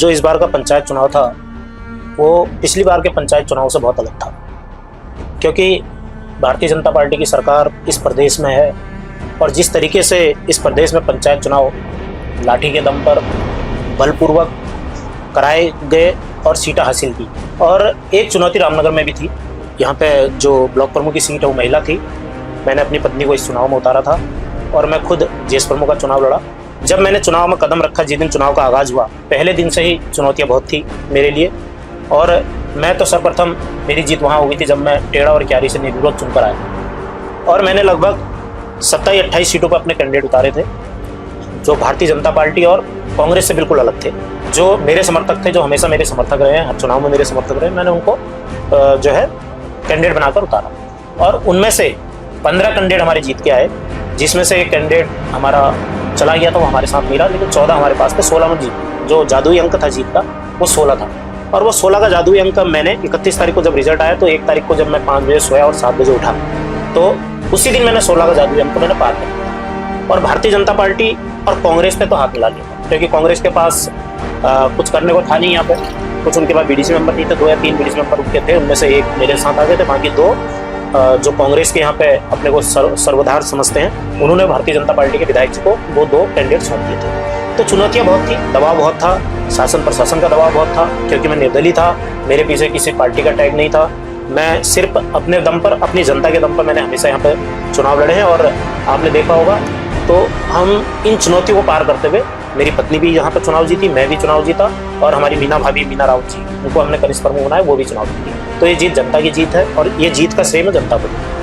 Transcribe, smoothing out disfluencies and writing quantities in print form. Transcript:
जो इस बार का पंचायत चुनाव था वो पिछली बार के पंचायत चुनाव से बहुत अलग था, क्योंकि भारतीय जनता पार्टी की सरकार इस प्रदेश में है और जिस तरीके से इस प्रदेश में पंचायत चुनाव लाठी के दम पर बलपूर्वक कराए गए और सीटें हासिल की। और एक चुनौती रामनगर में भी थी। यहाँ पे जो ब्लॉक प्रमुख की सीट है वो महिला थी। मैंने अपनी पत्नी को इस चुनाव में उतारा था और मैं खुद जेएस प्रमुख का चुनाव लड़ा। जब मैंने चुनाव में कदम रखा, जिस दिन चुनाव का आगाज़ हुआ, पहले दिन से ही चुनौतियाँ बहुत थी मेरे लिए। और मैं तो सर्वप्रथम मेरी जीत वहाँ हो गई थी जब मैं टेढ़ा और क्यारी से निर्विरोध चुनकर आया और मैंने लगभग 27-28 सीटों पर अपने कैंडिडेट उतारे थे जो भारतीय जनता पार्टी और कांग्रेस से बिल्कुल अलग थे। जो मेरे समर्थक थे, जो हमेशा मेरे समर्थक रहे हैं, हर चुनाव में मेरे समर्थक रहे, मैंने उनको जो है कैंडिडेट बनाकर उतारा और उनमें से 15 कैंडिडेट हमारे जीत के आए, जिसमें से एक कैंडिडेट हमारा चला गया था, वो हमारे साथ नहीं रहा, लेकिन 14 हमारे पास थे। 16 में जीत, जो जादुई अंक था जीत का वो 16 था और वो 16 का जादुई अंक मैंने 31 तारीख को जब रिजल्ट आया तो 1 तारीख को जब मैं 5 बजे सोया और 7 बजे उठा तो उसी दिन मैंने 16 का जादुई अंक मैंने पार किया। और भारतीय जनता पार्टी और कांग्रेस ने तो हाथ मिला लिया, क्योंकि कांग्रेस के पास कुछ करने को था नहीं। यहाँ पे कुछ उनके पास बीडीसी मेंबर नहीं थे, 2 या 3 बीडीसी मेंबर उनके थे, उनमें से एक मेरे साथ आ गए थे, बाकी 2 जो कांग्रेस के यहाँ पे अपने को सर्वधार समझते हैं, उन्होंने भारतीय जनता पार्टी के विधायक जी को वो 2 कैंडिडेट सौंप दिए थे। तो चुनौतियाँ बहुत थी, दबाव बहुत था, शासन प्रशासन का दबाव बहुत था, क्योंकि मैं निर्दलीय था, मेरे पीछे किसी पार्टी का टैग नहीं था। मैं सिर्फ अपने दम पर, अपनी जनता के दम पर मैंने हमेशा यहाँ पे चुनाव लड़े हैं। और आपने देखा होगा तो हम इन चुनौतियों को पार करते हुए, मेरी पत्नी भी यहाँ पर चुनाव जीती, मैं भी चुनाव जीता और हमारी मीना भाभी, मीना राउत जी, उनको हमने कनिष्ठ प्रमुख बनाया, वो भी चुनाव जीती। तो ये जीत जनता की जीत है और ये जीत का श्रेय मैं जनता को दूँ।